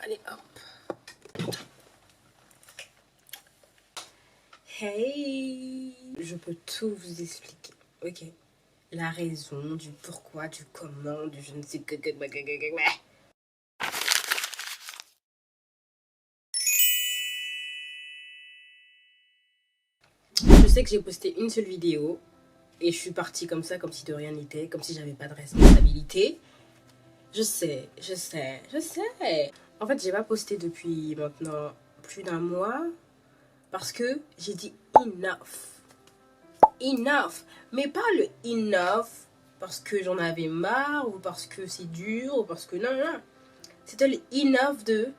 Allez, hop. Hey, je peux tout vous expliquer, ok? La raison, du pourquoi, du comment, du je ne sais que... Je sais que j'ai posté une seule vidéo et je suis partie comme ça, comme si de rien n'était, comme si j'avais pas de responsabilité. Je sais. En fait, j'ai pas posté depuis maintenant plus d'un mois parce que j'ai dit enough. Enough. Mais pas le enough parce que j'en avais marre ou parce que c'est dur ou parce que non. C'était le enough de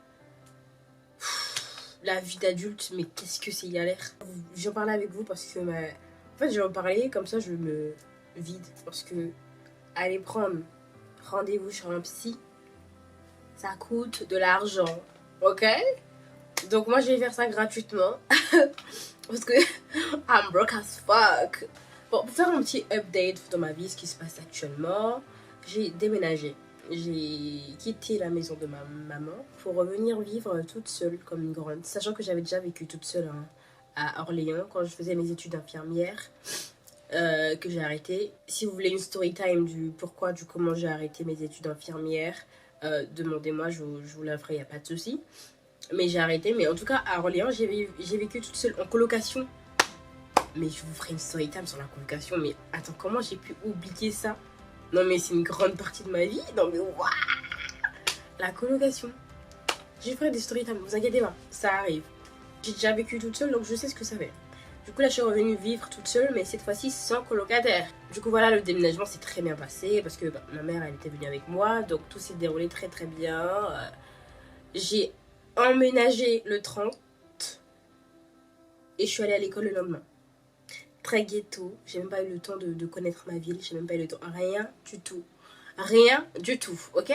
la vie d'adulte, mais qu'est-ce que c'est galère. J'en parlais avec vous parce que en fait, j'en parlais comme ça, je me vide parce que aller prendre rendez-vous chez un psy, ça coûte de l'argent, ok? Donc moi, je vais faire ça gratuitement parce que I'm broke as fuck. Bon, pour faire un petit update dans ma vie, ce qui se passe actuellement, j'ai déménagé. J'ai quitté la maison de ma maman pour revenir vivre toute seule comme une grande. Sachant que j'avais déjà vécu toute seule à Orléans quand je faisais mes études d'infirmière, que j'ai arrêté. Si vous voulez une story time du pourquoi, du comment j'ai arrêté mes études d'infirmière, demandez-moi, je vous la ferai, il n'y a pas de souci. Mais j'ai arrêté. Mais en tout cas, à Orléans, j'ai vécu toute seule en colocation. Mais je vous ferai une story time sur la colocation. Mais attends, comment j'ai pu oublier ça? Non mais c'est une grande partie de ma vie. Non mais waouh, la colocation. Je ferai des story time, vous inquiétez pas, ça arrive. J'ai déjà vécu toute seule, donc je sais ce que ça fait. Du coup là je suis revenue vivre toute seule, mais cette fois-ci sans colocataire. Du coup voilà, le déménagement s'est très bien passé parce que ma mère elle était venue avec moi, donc tout s'est déroulé très très bien. J'ai emménagé le 30 et je suis allée à l'école le lendemain. Très ghetto, j'ai même pas eu le temps de connaître ma ville, j'ai même pas eu le temps, rien du tout. Rien du tout, ok?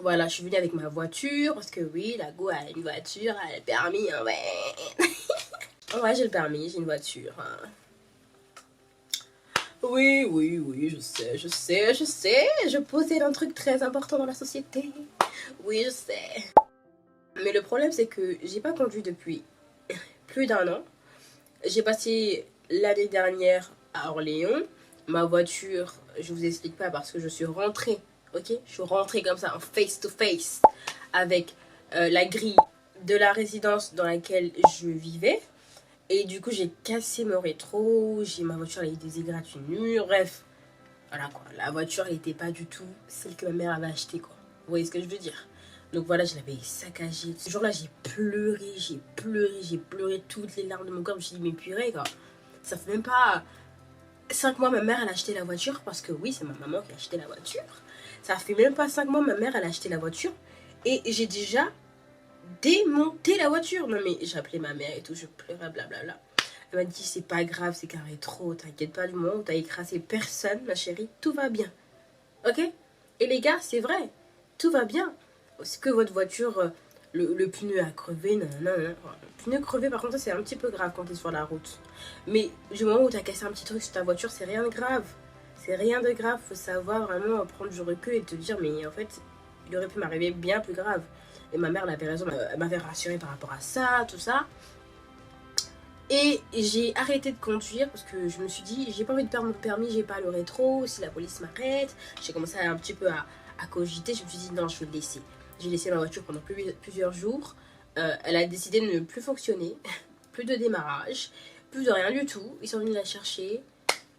Voilà, je suis venue avec ma voiture, parce que oui, la go a une voiture, elle a le permis, hein, ouais. Ouais, j'ai le permis, j'ai une voiture. Hein. Oui, je possède un truc très important dans la société. Oui, je sais. Mais le problème, c'est que j'ai pas conduit depuis plus d'un an. J'ai passé l'année dernière à Orléans. Ma voiture, je vous explique pas parce que je suis rentrée, ok? Je suis rentrée comme ça en face to face avec la grille de la résidence dans laquelle je vivais. Et du coup, j'ai cassé mon rétro, ma voiture elle a eu des égratignures, bref. Voilà quoi, la voiture elle était pas du tout celle que ma mère avait achetée quoi. Vous voyez ce que je veux dire? Donc voilà, je l'avais saccagée. Ce jour-là, j'ai pleuré toutes les larmes de mon corps. Je me suis dit, mais purée quoi. Ça fait même pas 5 mois ma mère elle a acheté la voiture parce que oui, c'est ma maman qui a acheté la voiture. Ça fait même pas 5 mois ma mère elle a acheté la voiture et j'ai déjà démonté la voiture. Non mais j'ai appelé ma mère et tout, je pleurais blablabla. Elle m'a dit c'est pas grave, c'est qu'un rétro, t'inquiète pas, du moment où t'as écrasé personne ma chérie, tout va bien. Ok? Et les gars, c'est vrai, tout va bien. Est-ce que votre voiture, le pneu a crevé? Non. Le pneu crevé, par contre, c'est un petit peu grave quand t'es sur la route. Mais du moment où t'as cassé un petit truc sur ta voiture, c'est rien de grave. C'est rien de grave. Faut savoir vraiment prendre du recul et te dire, mais en fait, il aurait pu m'arriver bien plus grave. Et ma mère, elle avait raison, elle m'avait rassurée par rapport à ça, tout ça. Et j'ai arrêté de conduire parce que je me suis dit, j'ai pas envie de perdre mon permis, j'ai pas le rétro, si la police m'arrête. J'ai commencé un petit peu à cogiter, je me suis dit non, je vais le laisser. J'ai laissé ma voiture pendant plusieurs jours. Elle a décidé de ne plus fonctionner, plus de démarrage, plus de rien du tout. Ils sont venus la chercher,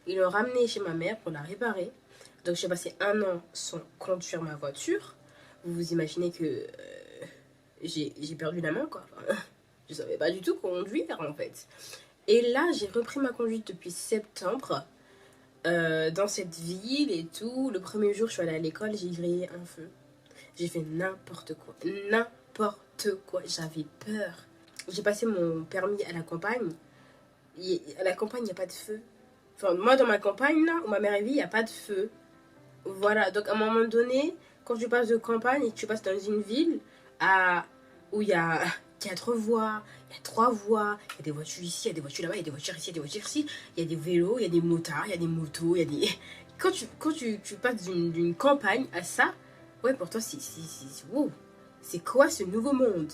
ils l'ont ramenée chez ma mère pour la réparer. Donc j'ai passé 1 an sans conduire ma voiture. Vous vous imaginez que j'ai perdu la main quoi. Je savais pas du tout conduire en fait. Et là, j'ai repris ma conduite depuis septembre dans cette ville et tout. Le premier jour, je suis allée à l'école, j'ai grillé un feu. J'ai fait n'importe quoi. N'importe quoi. J'avais peur. J'ai passé mon permis à la campagne. À la campagne, il n'y a pas de feu. Enfin, moi, dans ma campagne, là, où ma mère vit, il n'y a pas de feu. Voilà. Donc, à un moment donné, quand tu passes de campagne et que tu passes dans une ville où il y a 4 voies, il y a 3 voies, il y a des voitures ici, il y a des voitures là-bas, il y a des voitures ici, il y a des voitures ici, il y a des vélos, il y a des motards, il y a des motos, il y a des... Quand tu passes d'une campagne à ça, ouais, pour toi, c'est wow. C'est quoi ce nouveau monde?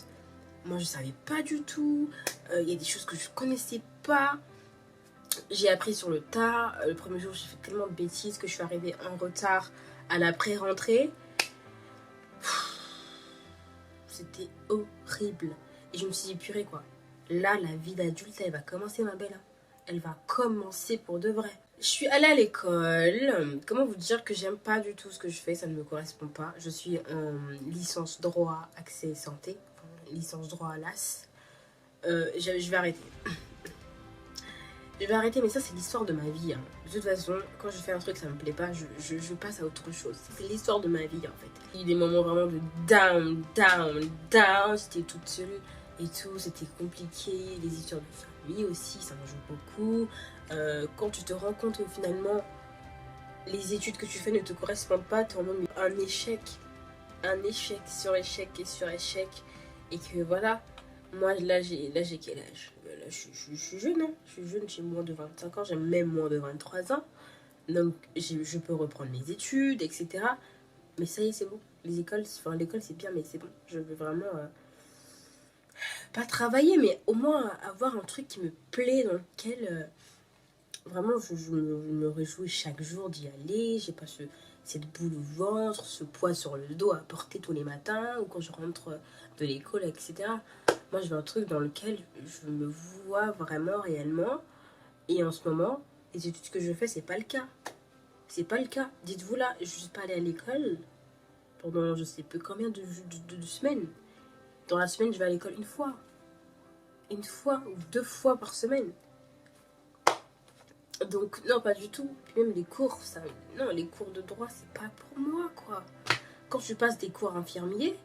Moi, je savais pas du tout. Il y a des choses que je connaissais pas. J'ai appris sur le tas. Le premier jour, j'ai fait tellement de bêtises que je suis arrivée en retard à la pré-rentrée. C'était horrible. Et je me suis dit, purée quoi. Là, la vie d'adulte, elle va commencer, ma belle. Elle va commencer pour de vrai. Je suis allée à l'école. Comment vous dire que j'aime pas du tout ce que je fais, ça ne me correspond pas. Je suis en licence droit, accès santé. Licence droit à l'AS. Je vais arrêter. Je vais arrêter, mais ça, c'est l'histoire de ma vie. Hein. De toute façon, quand je fais un truc, ça me plaît pas, je passe à autre chose. C'est l'histoire de ma vie, en fait. Il y a eu des moments vraiment de down. J'étais toute seule et tout, c'était compliqué. Les histoires de famille aussi, ça me joue beaucoup. Quand tu te rends compte que finalement, les études que tu fais ne te correspondent pas, tu es en mode un échec sur échec et sur échec. Et que voilà, moi là j'ai quel âge? Là, je suis jeune, hein. Je suis jeune, j'ai moins de 25 ans, j'ai même moins de 23 ans. Donc je peux reprendre mes études, etc. Mais ça y est, c'est bon. L'école c'est bien, mais c'est bon. Je veux vraiment pas travailler, mais au moins avoir un truc qui me plaît, dans lequel vraiment je me réjouis chaque jour d'y aller. J'ai pas cette boule au ventre, ce poids sur le dos à porter tous les matins ou quand je rentre de l'école, etc. Moi, je veux un truc dans lequel je me vois vraiment, réellement. Et en ce moment, les études que je fais, c'est pas le cas. C'est pas le cas. Dites-vous là, je suis pas allée à l'école pendant je sais plus combien de semaines. Dans la semaine, je vais à l'école une fois. Une fois ou 2 fois par semaine. Donc, non, pas du tout. Puis même les cours, non, les cours de droit, c'est pas pour moi, quoi. Quand tu passes des cours infirmiers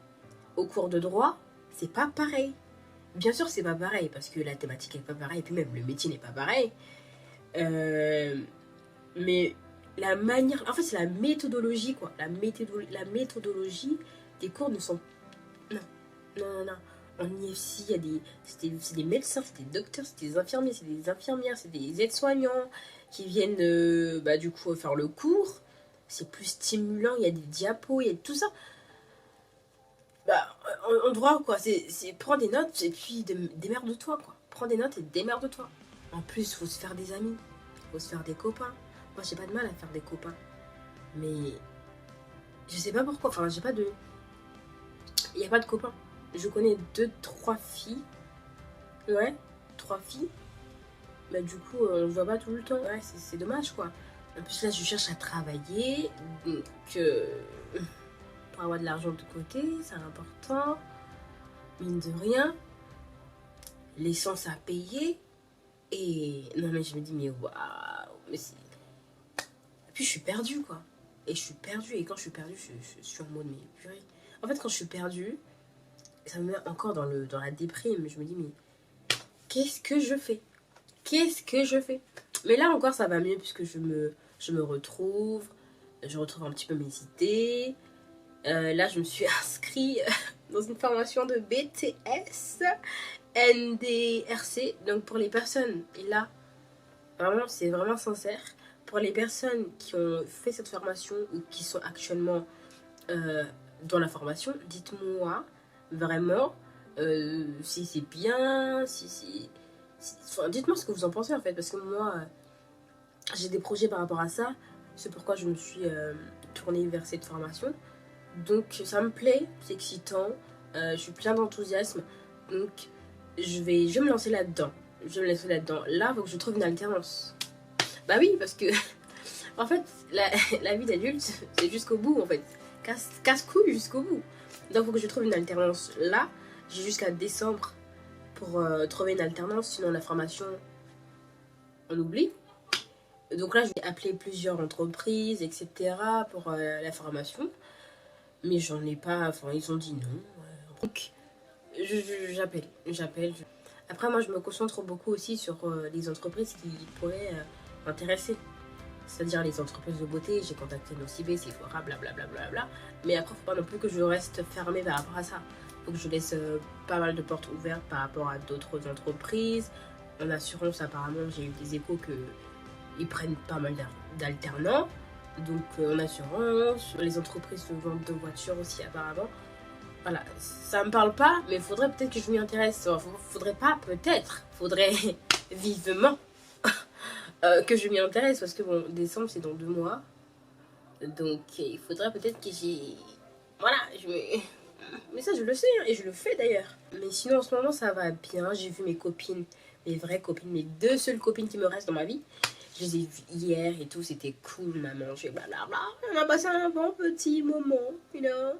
aux cours de droit, c'est pas pareil. Bien sûr, c'est pas pareil, parce que la thématique est pas pareille, et puis même le métier n'est pas pareil. Mais la manière... En fait, c'est la méthodologie, quoi. La méthodologie des cours ne sont... Non. En IFC, il y a c'est des médecins, c'est des docteurs, c'est des infirmiers, c'est des infirmières, c'est des aides-soignants qui viennent, du coup, faire le cours. C'est plus stimulant, il y a des diapos, il y a tout ça. Bah, en droit, quoi, c'est prends des notes et puis démerde-toi, quoi. Prends des notes et démerde-toi. En plus, faut se faire des amis, faut se faire des copains. Moi, j'ai pas de mal à faire des copains. Mais je sais pas pourquoi, enfin, j'ai pas de... Il y a pas de copains. Je connais 2-3 filles. Ouais, 3 filles. Bah, du coup, on se voit pas tout le temps. Ouais, c'est dommage, quoi. En plus, là, je cherche à travailler. Donc, pour avoir de l'argent de côté, c'est important. Mine de rien. L'essence à payer. Et non, mais je me dis, mais waouh. Mais c'est... Et puis, je suis perdue, quoi. Et je suis perdue. Et quand je suis perdue, je suis en mode, mais purée. En fait, quand je suis perdue, ça me met encore dans la déprime. Je me dis, mais qu'est-ce que je fais? Mais là encore, ça va mieux puisque je me retrouve. Je retrouve un petit peu mes idées. Là, je me suis inscrite dans une formation de BTS NDRC. Donc, pour les personnes, et là, vraiment, c'est vraiment sincère. Pour les personnes qui ont fait cette formation ou qui sont actuellement dans la formation, dites-moi vraiment si c'est bien, enfin, dites-moi ce que vous en pensez en fait, parce que moi, j'ai des projets par rapport à ça. C'est pourquoi je me suis tournée vers cette formation. Donc ça me plaît, c'est excitant, je suis plein d'enthousiasme. Donc je vais me lancer là-dedans. Là, il faut que je trouve une alternance. Bah oui, parce que en fait, la vie d'adulte, c'est jusqu'au bout en fait. Casse-couille jusqu'au bout. Donc il faut que je trouve une alternance là. J'ai jusqu'à décembre pour trouver une alternance, sinon la formation, on oublie. Donc là, je vais appeler plusieurs entreprises, etc. pour la formation. Mais j'en ai pas, enfin, ils ont dit non. Donc, j'appelle. Après, moi, je me concentre beaucoup aussi sur les entreprises qui pourraient m'intéresser. C'est-à-dire les entreprises de beauté, j'ai contacté nos CV, Sephora, blablabla. Mais après, faut pas non plus que je reste fermée par rapport à ça. Faut que je laisse pas mal de portes ouvertes par rapport à d'autres entreprises. En assurance, apparemment, j'ai eu des échos qu'ils prennent pas mal d'alternants. Donc, en assurance, les entreprises de vente de voitures aussi, apparemment. Voilà, ça me parle pas, mais faudrait peut-être que je m'y intéresse. Faudrait pas, peut-être. Faudrait vivement que je m'y intéresse. Parce que bon, décembre, c'est dans 2 mois. Donc, il faudrait peut-être que j'ai... Voilà, mais ça, je le sais, hein, et je le fais d'ailleurs. Mais sinon, en ce moment, ça va bien. J'ai vu mes copines, mes vraies copines, mes 2 seules copines qui me restent dans ma vie. Je les ai vues hier et tout, c'était cool, on a mangé, blablabla. On a passé un bon petit moment, you know.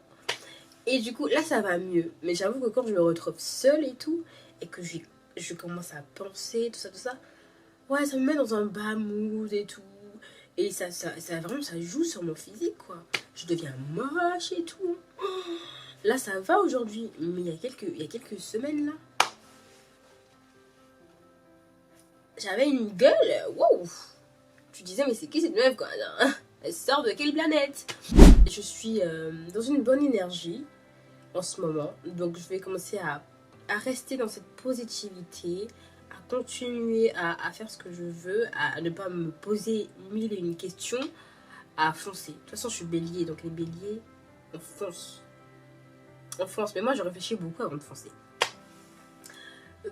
Et du coup, là, ça va mieux. Mais j'avoue que quand je me retrouve seule et tout, et que je commence à penser, tout ça, ouais, ça me met dans un bas mood et tout. Et ça vraiment, ça joue sur mon physique, quoi. Je deviens moche et tout. Là, ça va aujourd'hui. Mais il y a quelques semaines, là, j'avais une gueule. Wow. Tu disais, mais c'est qui cette meuf, quoi? Elle sort de quelle planète? Je suis dans une bonne énergie en ce moment. Donc, je vais commencer à rester dans cette positivité, à continuer à faire ce que je veux, à ne pas me poser 1001 questions, à foncer. De toute façon, je suis bélier, donc les béliers, on fonce. On fonce, mais moi, je réfléchis beaucoup avant de foncer.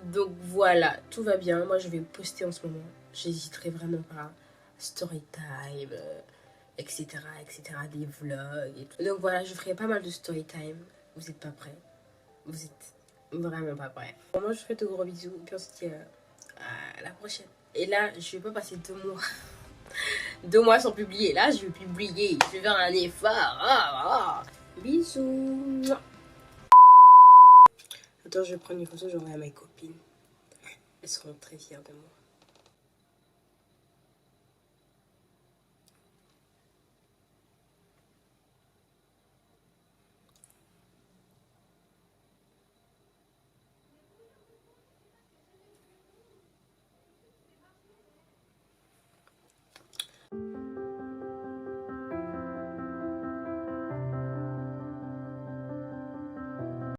Donc voilà, tout va bien. Moi, je vais poster en ce moment. J'hésiterai vraiment pas. Story time, etc., etc., des vlogs et tout. Donc voilà, je ferai pas mal de story time. Vous êtes pas prêts? Vous êtes vraiment pas prêts. Bon, moi, je vous fais de gros bisous. Et puis on se dit à la prochaine. Et là, je vais pas passer 2 mois. 2 mois sans publier. Là, je vais publier. Je vais faire un effort. Bisous. Attends, je vais prendre une photo, j'envoie à mes copines. Elles seront très fières de moi.